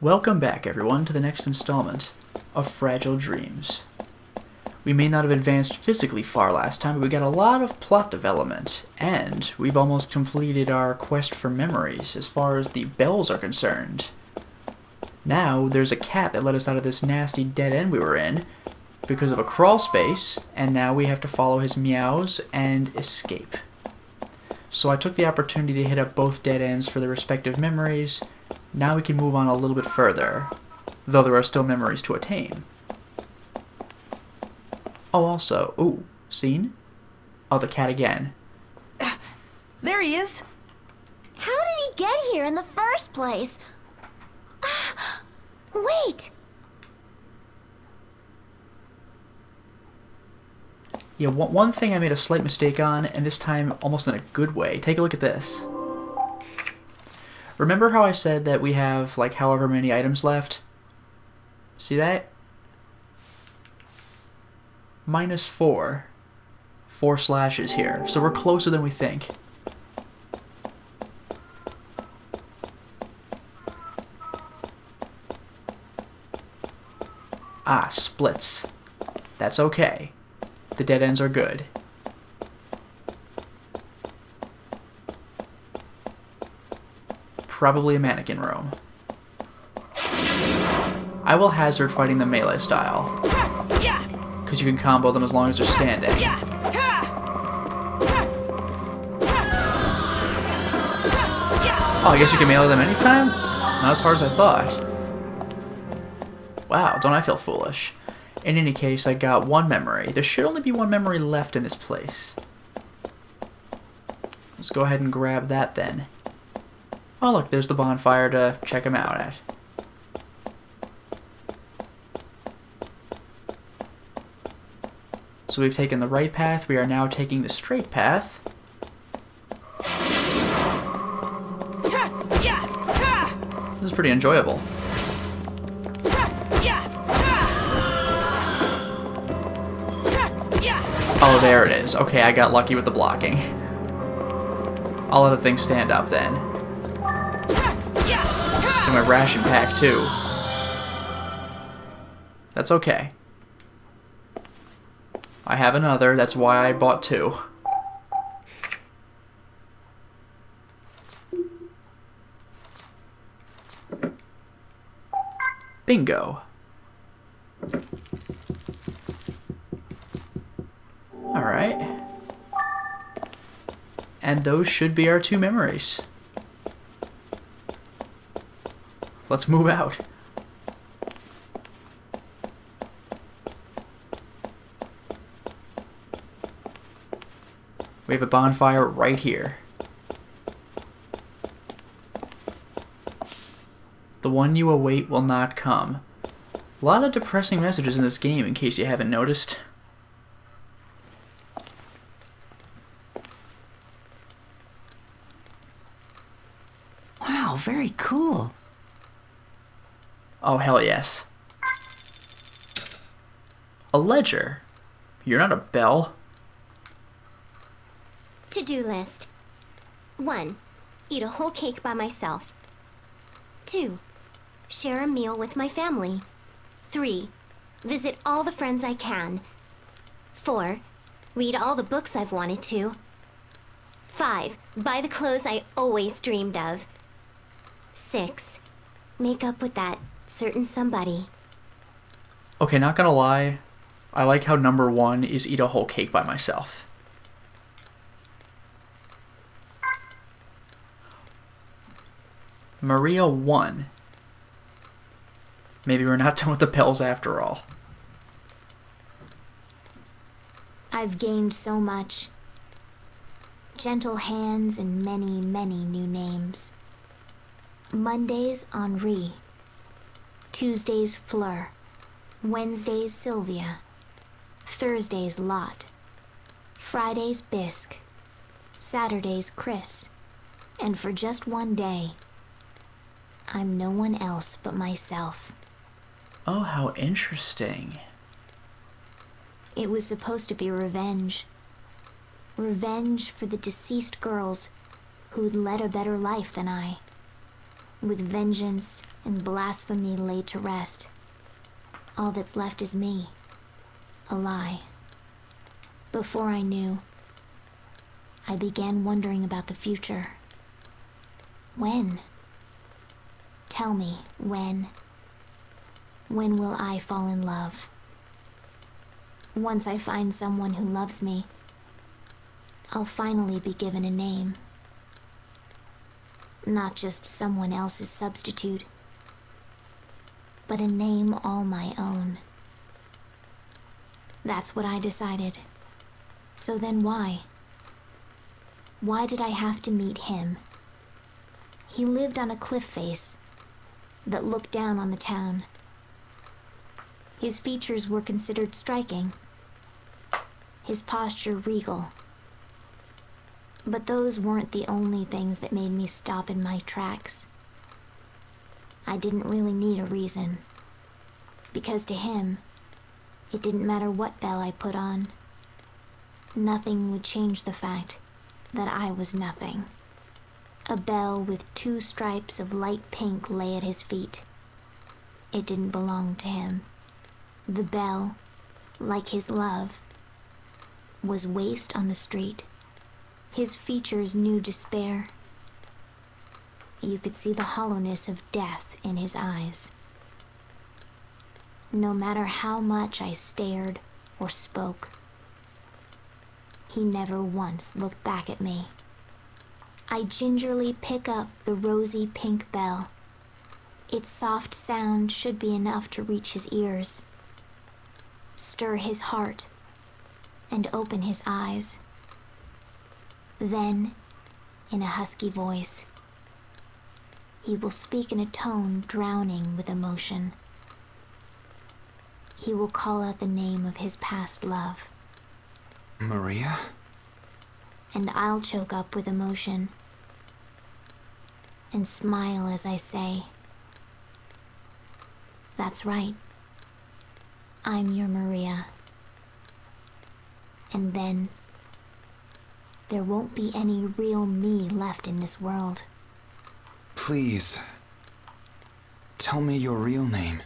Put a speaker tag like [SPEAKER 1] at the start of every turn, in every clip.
[SPEAKER 1] Welcome back, everyone, to the next installment of Fragile Dreams. We may not have advanced physically far last time, but we got a lot of plot development, and we've almost completed our quest for memories as far as the bells are concerned. Now, there's a cat that let us out of this nasty dead end we were in because of a crawl space, and now we have to follow his meows and escape. So I took the opportunity to hit up both dead ends for their respective memories. Now we can move on a little bit further, though there are still memories to attain. Oh, also, ooh, seen? Oh, the cat again.
[SPEAKER 2] There he is.
[SPEAKER 3] How did he get here in the first place? Wait!
[SPEAKER 1] Yeah, one thing I made a slight mistake on, and this time almost in a good way. Take a look at this. Remember how I said that we have, like, however many items left? See that? -4. 4 slashes here, so we're closer than we think. Ah, splits. That's okay. The dead ends are good. Probably a mannequin room. I will hazard fighting the melee style, because you can combo them as long as they're standing. Oh, I guess you can melee them anytime? Not as hard as I thought. Wow, don't I feel foolish. In any case, I got one memory. There should only be one memory left in this place. Let's go ahead and grab that then. Oh look, there's the bonfire to check him out at. So we've taken the right path, we are now taking the straight path. This is pretty enjoyable. Oh, there it is. Okay, I got lucky with the blocking. I'll let the thing stand up then. To my ration pack, too. That's okay. I have another, that's why I bought 2. Bingo. Alright. And those should be our 2 memories. Let's move out. We have a bonfire right here. The one you await will not come. A lot of depressing messages in this game, in case you haven't noticed.
[SPEAKER 2] Wow, very cool.
[SPEAKER 1] Oh, hell yes. A ledger? You're not a bell?
[SPEAKER 3] To-do list. 1. Eat a whole cake by myself. 2. Share a meal with my family. 3. Visit all the friends I can. 4. Read all the books I've wanted to. 5. Buy the clothes I always dreamed of. 6. Make up with that certain somebody.
[SPEAKER 1] Okay, not gonna lie. I like how number 1 is eat a whole cake by myself. Maria 1. Maybe we're not done with the bells after all.
[SPEAKER 4] I've gained so much. Gentle hands and many, many new names. Mondays, Henri. Tuesdays, Fleur. Wednesdays, Sylvia. Thursdays, Lot. Fridays, Bisque. Saturdays, Chris. And for just one day, I'm no one else but myself.
[SPEAKER 1] Oh, how interesting.
[SPEAKER 4] It was supposed to be revenge. Revenge for the deceased girls who'd led a better life than I. With vengeance and blasphemy laid to rest, all that's left is me, a lie. Before I knew, I began wondering about the future. When? Tell me, when? When will I fall in love? Once I find someone who loves me, I'll finally be given a name. Not just someone else's substitute, but a name all my own. That's what I decided. So then why? Why did I have to meet him? He lived on a cliff face that looked down on the town. His features were considered striking, his posture regal. But those weren't the only things that made me stop in my tracks. I didn't really need a reason, because to him, it didn't matter what bell I put on. Nothing would change the fact that I was nothing. A bell with 2 stripes of light pink lay at his feet. It didn't belong to him. The bell, like his love, was waste on the street. His features knew despair. You could see the hollowness of death in his eyes. No matter how much I stared or spoke, he never once looked back at me. I gingerly pick up the rosy pink bell. Its soft sound should be enough to reach his ears, stir his heart, and open his eyes. Then, in a husky voice, he will speak in a tone drowning with emotion. He will call out the name of his past love.
[SPEAKER 5] Maria?
[SPEAKER 4] And I'll choke up with emotion and smile as I say, "That's right. I'm your Maria." And then there won't be any real me left in this world.
[SPEAKER 5] Please, tell me your real name.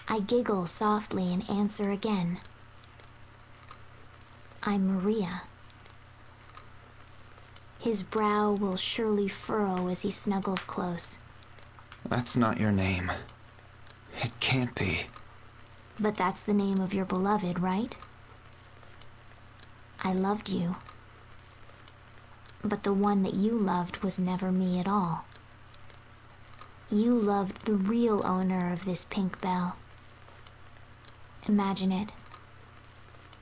[SPEAKER 4] I giggle softly and answer again. I'm Maria. His brow will surely furrow as he snuggles close.
[SPEAKER 5] That's not your name. It can't be.
[SPEAKER 4] But that's the name of your beloved, right? I loved you. But the one that you loved was never me at all. You loved the real owner of this pink bell. Imagine it.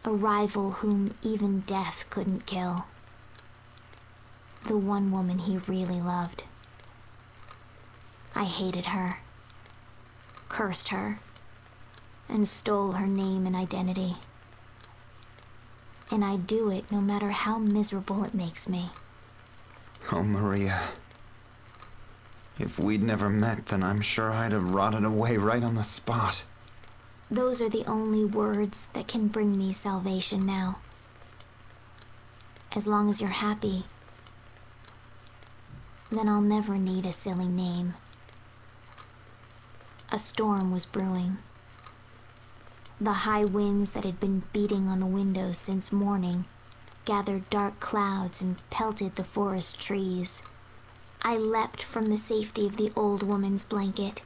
[SPEAKER 4] A rival whom even death couldn't kill. The one woman he really loved. I hated her, cursed her, and stole her name and identity. And I'd do it no matter how miserable it makes me.
[SPEAKER 5] Oh, Maria. If we'd never met, then I'm sure I'd have rotted away right on the spot.
[SPEAKER 4] Those are the only words that can bring me salvation now. As long as you're happy, then I'll never need a silly name. A storm was brewing. The high winds that had been beating on the windows since morning gathered dark clouds and pelted the forest trees. I leapt from the safety of the old woman's blanket,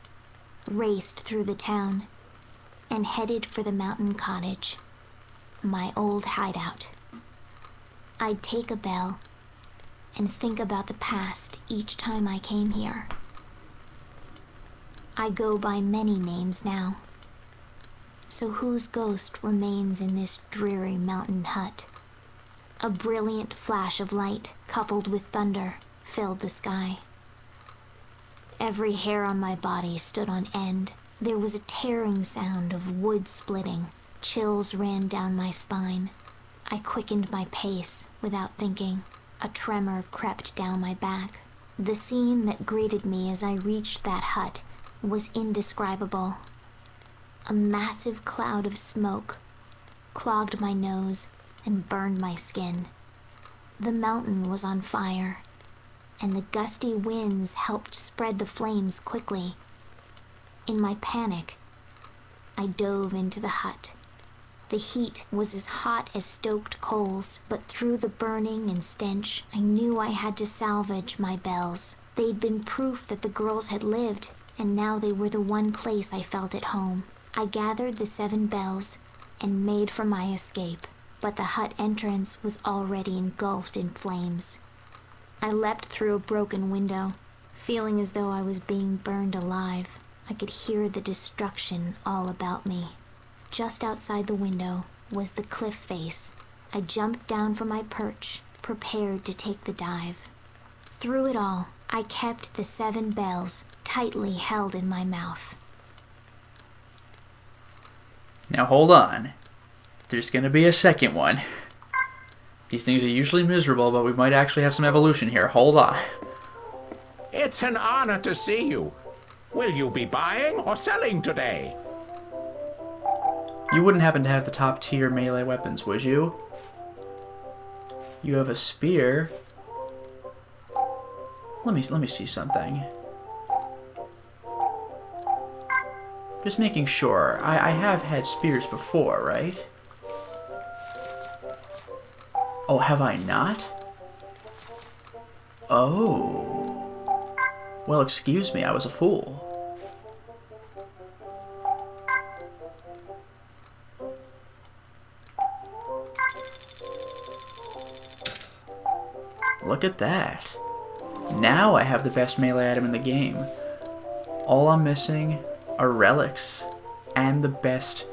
[SPEAKER 4] raced through the town, and headed for the mountain cottage, my old hideout. I'd take a bell and think about the past each time I came here. I go by many names now. So whose ghost remains in this dreary mountain hut? A brilliant flash of light, coupled with thunder, filled the sky. Every hair on my body stood on end. There was a tearing sound of wood splitting. Chills ran down my spine. I quickened my pace without thinking. A tremor crept down my back. The scene that greeted me as I reached that hut was indescribable. A massive cloud of smoke clogged my nose and burned my skin. The mountain was on fire, and the gusty winds helped spread the flames quickly. In my panic, I dove into the hut. The heat was as hot as stoked coals, but through the burning and stench, I knew I had to salvage my bells. They'd been proof that the girls had lived, and now they were the one place I felt at home. I gathered the 7 bells and made for my escape, but the hut entrance was already engulfed in flames. I leapt through a broken window, feeling as though I was being burned alive. I could hear the destruction all about me. Just outside the window was the cliff face. I jumped down from my perch, prepared to take the dive. Through it all, I kept the 7 bells tightly held in my mouth.
[SPEAKER 1] Now hold on. There's gonna be a second one. These things are usually miserable, but we might actually have some evolution here. Hold on.
[SPEAKER 6] It's an honor to see you. Will you be buying or selling today?
[SPEAKER 1] You wouldn't happen to have the top tier melee weapons, would you? You have a spear. Let me see something. Just making sure. I have had spears before, right? Oh, have I not? Oh. Well, excuse me, I was a fool. Look at that. Now I have the best melee item in the game. All I'm missing are relics and the best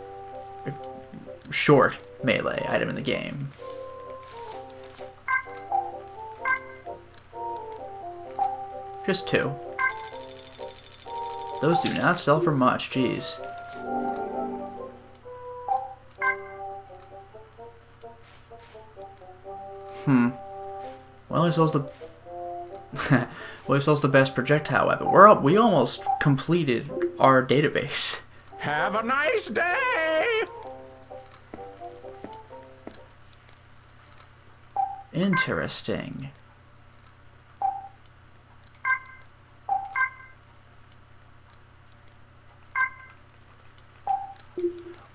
[SPEAKER 1] short melee item in the game. Just 2. Those do not sell for much, jeez. Well, he sells the well, he sells the best projectile weapon. We almost completed our database.
[SPEAKER 6] Have a nice day!
[SPEAKER 1] Interesting.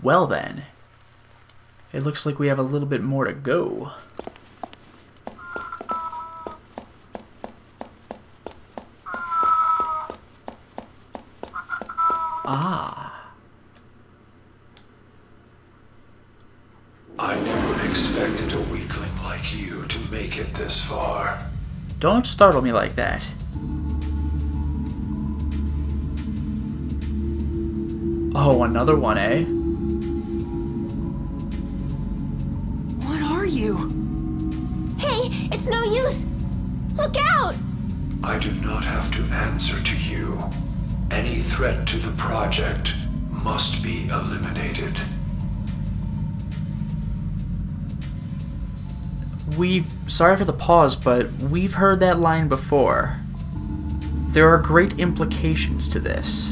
[SPEAKER 1] Well then, it looks like we have a little bit more to go. Ah.
[SPEAKER 7] I never expected a weakling like you to make it this far.
[SPEAKER 1] Don't startle me like that. Oh, another one, eh?
[SPEAKER 2] What are you?
[SPEAKER 3] Hey, it's no use! Look out!
[SPEAKER 7] I do not have to answer to you. Any threat to the project must be eliminated.
[SPEAKER 1] Sorry for the pause, but we've heard that line before. There are great implications to this.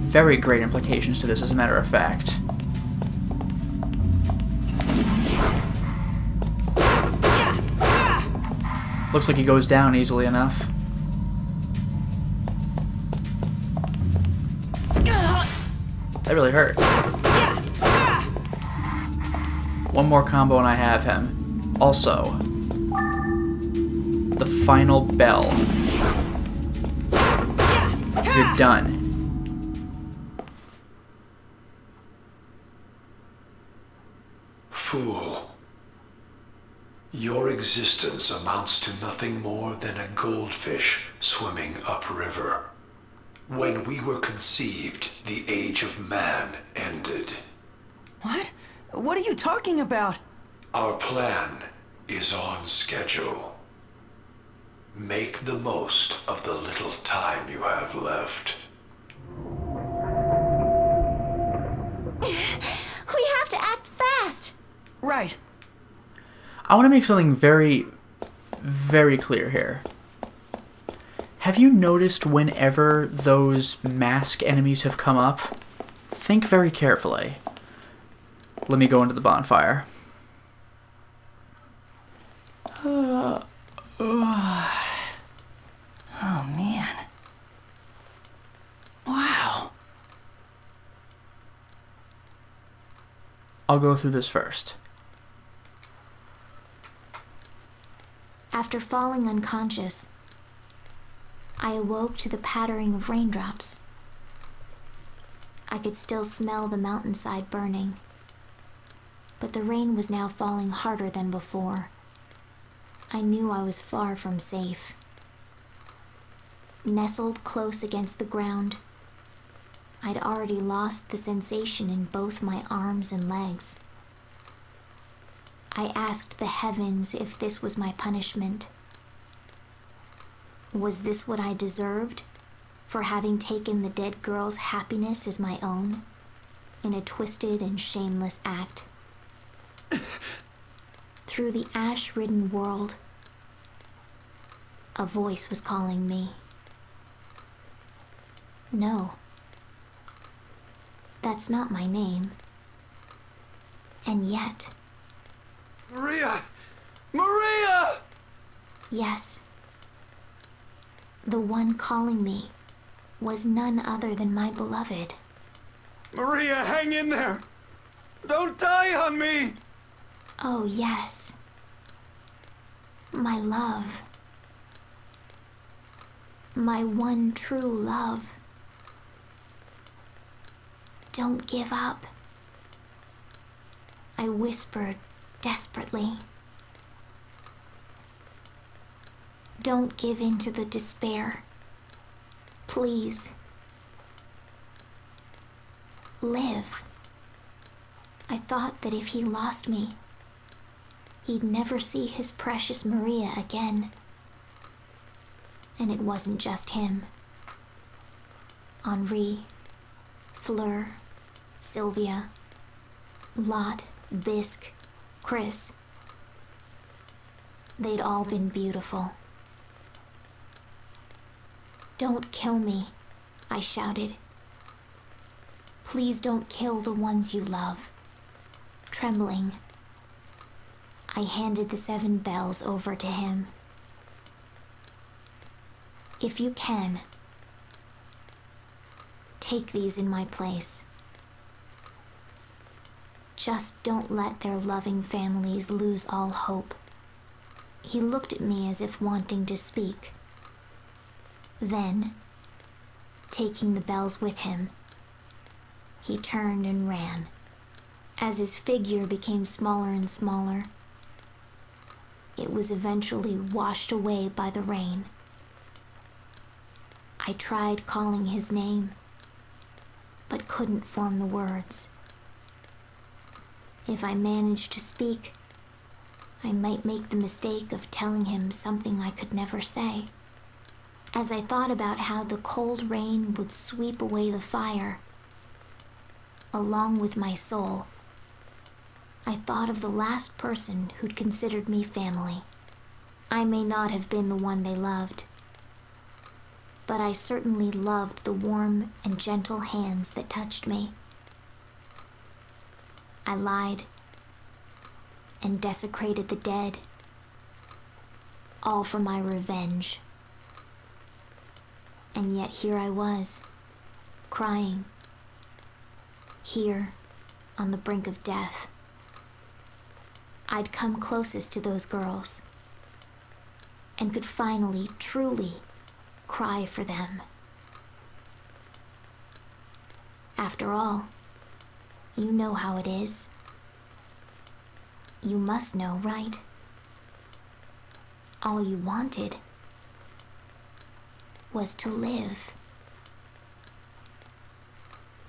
[SPEAKER 1] Very great implications to this, as a matter of fact. Looks like he goes down easily enough. That really hurt. One more combo and I have him. Also, the final bell. You're done.
[SPEAKER 7] Fool. Your existence amounts to nothing more than a goldfish swimming upriver. When we were conceived, the age of man ended.
[SPEAKER 2] What? What are you talking about?
[SPEAKER 7] Our plan is on schedule. Make the most of the little time you have left.
[SPEAKER 3] We have to act fast!
[SPEAKER 2] Right.
[SPEAKER 1] I want to make something very, very clear here. Have you noticed whenever those mask enemies have come up? Think very carefully. Let me go into the bonfire.
[SPEAKER 2] Oh, man. Wow.
[SPEAKER 1] I'll go through this first.
[SPEAKER 4] After falling unconscious, I awoke to the pattering of raindrops. I could still smell the mountainside burning, but the rain was now falling harder than before. I knew I was far from safe. Nestled close against the ground, I'd already lost the sensation in both my arms and legs. I asked the heavens if this was my punishment. Was this what I deserved for having taken the dead girl's happiness as my own in a twisted and shameless act? Through the ash-ridden world, a voice was calling me. No, that's not my name. And yet...
[SPEAKER 5] Maria! Maria!
[SPEAKER 4] Yes. The one calling me was none other than my beloved.
[SPEAKER 5] Maria, hang in there! Don't die on me!
[SPEAKER 4] Oh, yes. My love. My one true love. Don't give up. I whispered desperately. Don't give in to the despair. Please. Live. I thought that if he lost me, he'd never see his precious Maria again. And it wasn't just him. Henri, Fleur, Sylvia, Lot, Bisque, Chris. They'd all been beautiful. Don't kill me, I shouted. Please don't kill the ones you love. Trembling, I handed the 7 bells over to him. If you can, take these in my place. Just don't let their loving families lose all hope. He looked at me as if wanting to speak. Then, taking the bells with him, he turned and ran. As his figure became smaller and smaller, it was eventually washed away by the rain. I tried calling his name, but couldn't form the words. If I managed to speak, I might make the mistake of telling him something I could never say. As I thought about how the cold rain would sweep away the fire, along with my soul, I thought of the last person who'd considered me family. I may not have been the one they loved, but I certainly loved the warm and gentle hands that touched me. I lied and desecrated the dead, all for my revenge. And yet here I was, crying, here on the brink of death. I'd come closest to those girls and could finally, truly cry for them. After all, you know how it is. You must know, right? All you wanted was to live.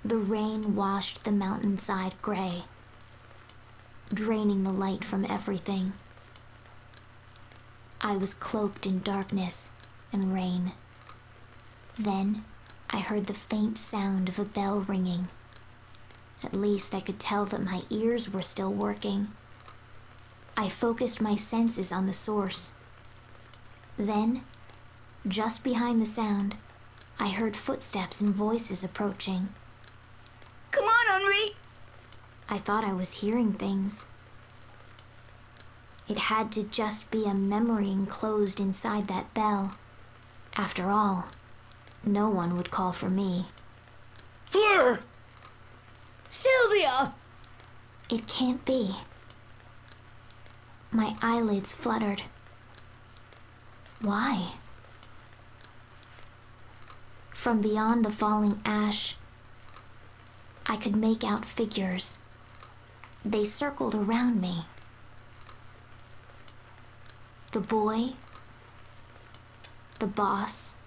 [SPEAKER 4] The rain washed the mountainside gray, draining the light from everything. I was cloaked in darkness and rain. Then I heard the faint sound of a bell ringing. At least I could tell that my ears were still working. I focused my senses on the source. Then, just behind the sound, I heard footsteps and voices approaching.
[SPEAKER 2] Come on, Henri!
[SPEAKER 4] I thought I was hearing things. It had to just be a memory enclosed inside that bell. After all, no one would call for me.
[SPEAKER 2] Fleur! Sylvia!
[SPEAKER 4] It can't be. My eyelids fluttered. Why? From beyond the falling ash, I could make out figures. They circled around me. The boy, the boss,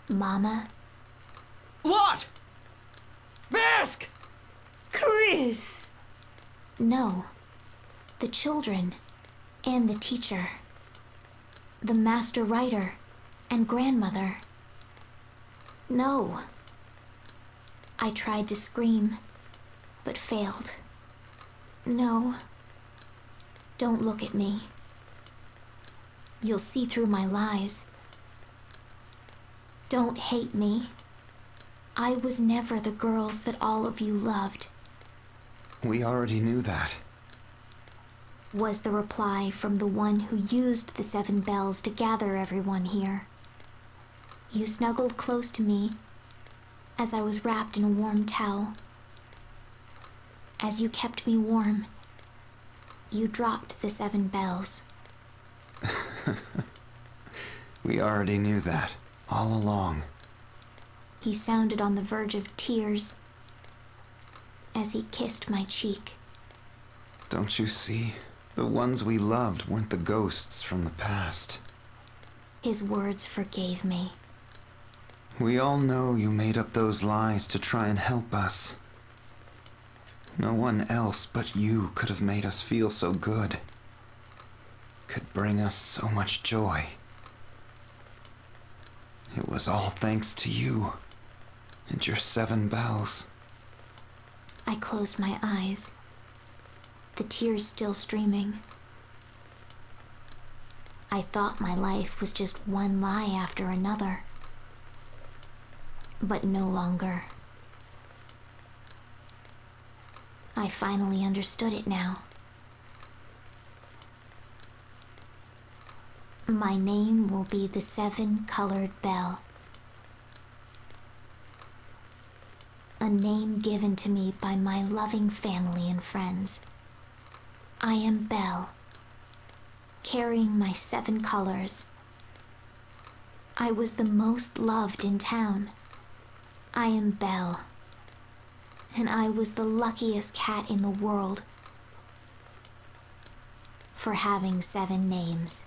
[SPEAKER 4] Mama.
[SPEAKER 2] Lot! Mask! Chris!
[SPEAKER 4] No, the children and the teacher, the master writer and grandmother. No. I tried to scream, but failed. No. Don't look at me. You'll see through my lies. Don't hate me. I was never the girls that all of you loved,
[SPEAKER 5] We already knew that.
[SPEAKER 4] was the reply from the one who used the 7 bells to gather everyone here. You snuggled close to me as I was wrapped in a warm towel. As you kept me warm, you dropped the 7 bells.
[SPEAKER 5] We already knew that, all along.
[SPEAKER 4] He sounded on the verge of tears as he kissed my cheek.
[SPEAKER 5] Don't you see? The ones we loved weren't the ghosts from the past.
[SPEAKER 4] His words forgave me.
[SPEAKER 5] We all know you made up those lies to try and help us. No one else but you could have made us feel so good. Could bring us so much joy. It was all thanks to you and your 7 bells.
[SPEAKER 4] I closed my eyes, the tears still streaming. I thought my life was just one lie after another. But no longer. I finally understood it now. My name will be the 7-colored bell. A name given to me by my loving family and friends. I am Belle, carrying my 7 colors. I was the most loved in town. I am Belle, and I was the luckiest cat in the world for having 7 names.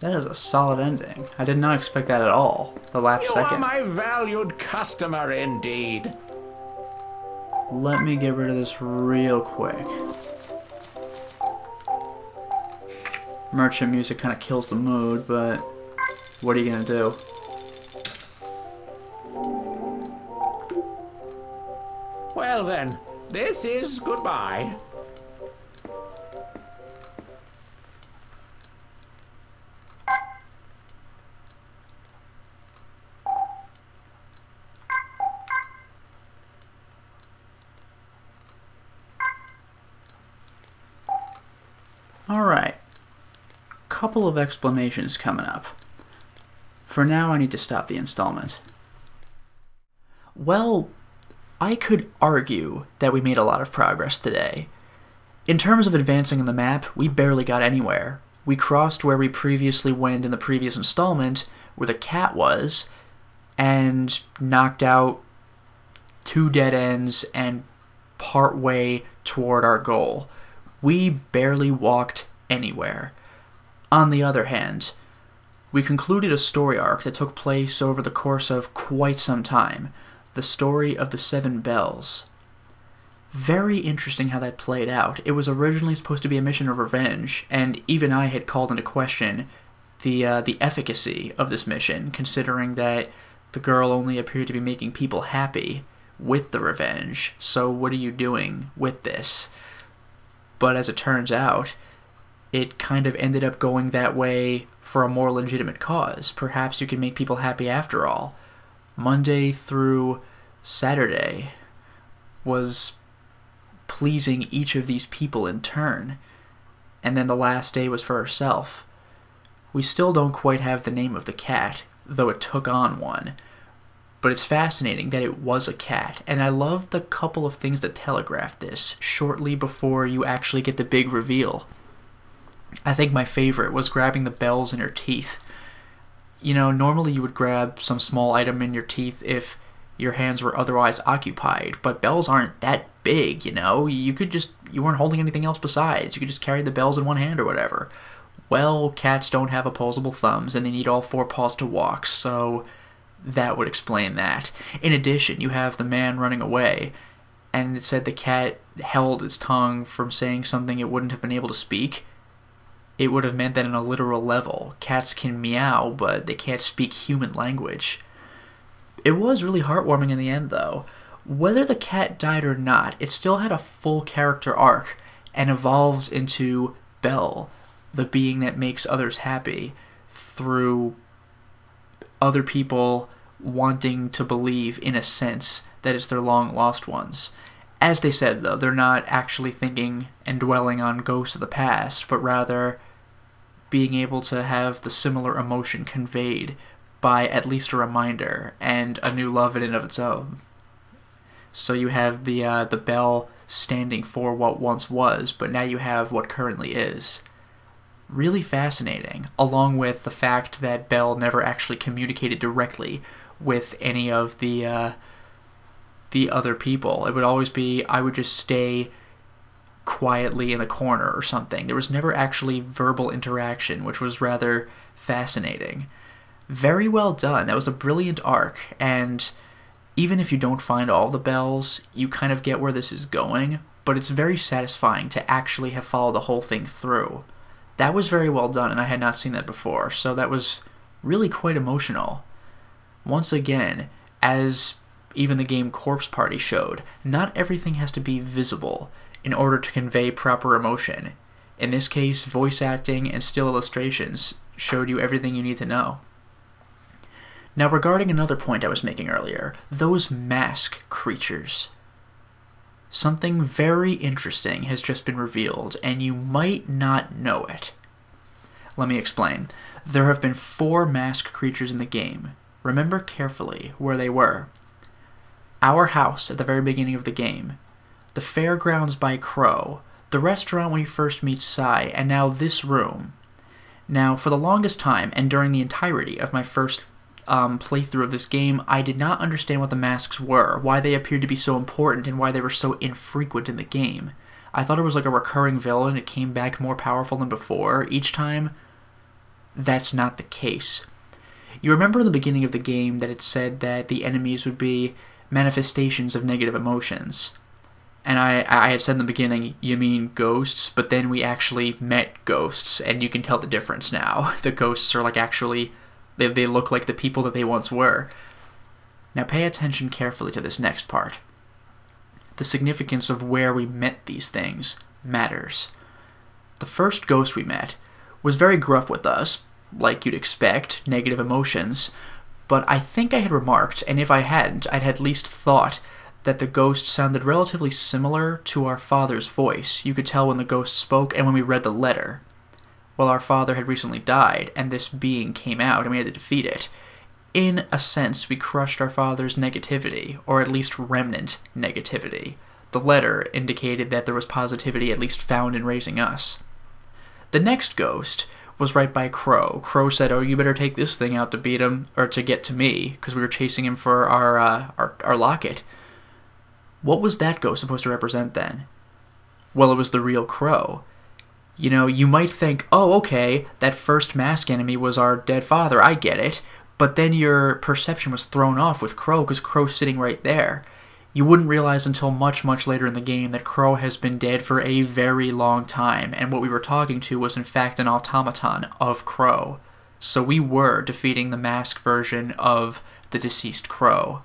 [SPEAKER 1] That is a solid ending. I did not expect that at all. The last
[SPEAKER 6] You are
[SPEAKER 1] second.
[SPEAKER 6] my valued customer indeed.
[SPEAKER 1] Let me get rid of this real quick. Merchant music kind of kills the mood, but what are you gonna do?
[SPEAKER 6] Well then, this is goodbye.
[SPEAKER 1] Alright. Couple of explanations coming up. For now, I need to stop the installment. Well, I could argue that we made a lot of progress today. In terms of advancing in the map, we barely got anywhere. We crossed where we previously went in the previous installment, where the cat was, and knocked out 2 dead ends and part way toward our goal. We barely walked anywhere. On the other hand, we concluded a story arc that took place over the course of quite some time. The story of the 7 bells. Very interesting how that played out. It was originally supposed to be a mission of revenge, and even I had called into question the efficacy of this mission, considering that the girl only appeared to be making people happy with the revenge. So what are you doing with this? But as it turns out, it kind of ended up going that way for a more legitimate cause. Perhaps you can make people happy after all. Monday through Saturday was pleasing each of these people in turn, and then the last day was for herself. We still don't quite have the name of the cat, though it took on one, but it's fascinating that it was a cat, and I love the couple of things that telegraphed this shortly before you actually get the big reveal. I think my favorite was grabbing the bells in her teeth. You know, normally you would grab some small item in your teeth if your hands were otherwise occupied, but bells aren't that big, you know? You weren't holding anything else besides. You could just carry the bells in one hand or whatever. Well, cats don't have opposable thumbs, and they need all four paws to walk, so that would explain that. In addition, you have the man running away, and it said the cat held its tongue from saying something it wouldn't have been able to speak. It would have meant that on a literal level, cats can meow, but they can't speak human language. It was really heartwarming in the end, though. Whether the cat died or not, it still had a full character arc, and evolved into Belle, the being that makes others happy, through other people wanting to believe, in a sense, that it's their long-lost ones. As they said, though, they're not actually thinking and dwelling on ghosts of the past, but rather being able to have the similar emotion conveyed by at least a reminder and a new love in and of its own. So you have the bell standing for what once was, but now you have what currently is. Really fascinating, along with the fact that Belle never actually communicated directly with any of the other people. It would always be, I would just stay quietly in the corner or something. There was never actually verbal interaction, which was rather fascinating. Very well done. That was a brilliant arc, and even if you don't find all the bells, you kind of get where this is going, but it's very satisfying to actually have followed the whole thing through. That was very well done, and I had not seen that before, so that was really quite emotional. Once again, as even the game Corpse Party showed, not everything has to be visible in order to convey proper emotion. In this case, voice acting and still illustrations showed you everything you need to know. Now, regarding another point I was making earlier, those mask creatures. Something very interesting has just been revealed, and you might not know it. Let me explain. There have been 4 mask creatures in the game. Remember carefully where they were. Our house at the very beginning of the game, the fairgrounds by Crow, the restaurant when you first meet Sai, and now this room. Now, for the longest time, and during the entirety of my first playthrough of this game, I did not understand what the masks were, why they appeared to be so important, and why they were so infrequent in the game. I thought it was like a recurring villain, it came back more powerful than before each time. That's not the case. You remember in the beginning of the game that it said that the enemies would be manifestations of negative emotions. And I had said in the beginning, you mean ghosts, but then we actually met ghosts, and you can tell the difference now. The ghosts are like actually, they look like the people that they once were. Now pay attention carefully to this next part. The significance of where we met these things matters. The first ghost we met was very gruff with us, like you'd expect, negative emotions, but I think I had remarked, and if I hadn't, I'd at least thought that the ghost sounded relatively similar to our father's voice. You could tell when the ghost spoke and when we read the letter. Well, our father had recently died, and this being came out, and we had to defeat it. In a sense, we crushed our father's negativity, or at least remnant negativity. The letter indicated that there was positivity at least found in raising us. The next ghost was right by Crow. Crow said, "Oh, you better take this thing out to beat him, or to get to me," because we were chasing him for our locket. What was that ghost supposed to represent then? Well, it was the real Crow. You know, you might think, oh, okay, that first mask enemy was our dead father, I get it, but then your perception was thrown off with Crow, because Crow's sitting right there. You wouldn't realize until much, much later in the game that Crow has been dead for a very long time, and what we were talking to was in fact an automaton of Crow. So we were defeating the mask version of the deceased Crow.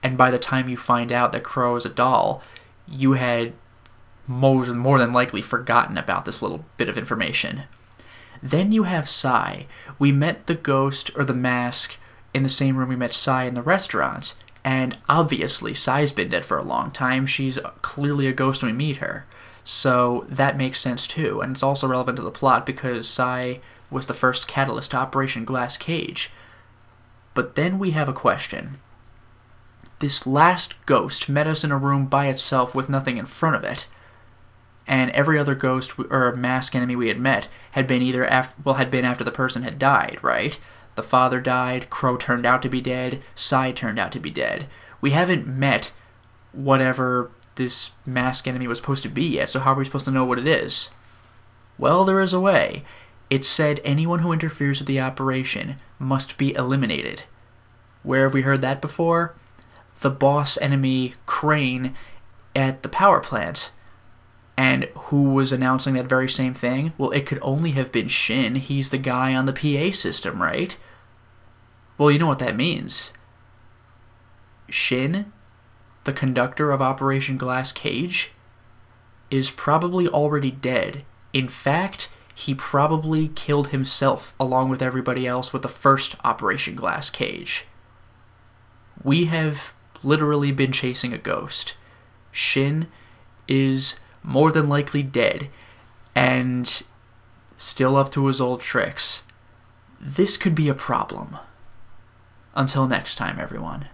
[SPEAKER 1] And by the time you find out that Crow is a doll, you had more than likely forgotten about this little bit of information. Then you have Sai. We met the ghost, or the mask, in the same room we met Sai in the restaurant. And obviously, Sai's been dead for a long time. She's clearly a ghost when we meet her. So that makes sense too. And it's also relevant to the plot because Sai was the first catalyst to Operation Glass Cage. But then we have a question. This last ghost met us in a room by itself with nothing in front of it. And every other ghost or mask enemy we had met had been after the person had died, right? The father died, Crow turned out to be dead, Sai turned out to be dead. We haven't met whatever this mask enemy was supposed to be yet, so how are we supposed to know what it is? Well, there is a way. It said anyone who interferes with the operation must be eliminated. Where have we heard that before? The boss enemy, Crane, at the power plant. And who was announcing that very same thing? Well, it could only have been Shin. He's the guy on the PA system, right? Well, you know what that means. Shin, the conductor of Operation Glass Cage, is probably already dead. In fact, he probably killed himself along with everybody else with the first Operation Glass Cage. We have literally been chasing a ghost. Shin is more than likely dead and still up to his old tricks. This could be a problem. Until next time, everyone.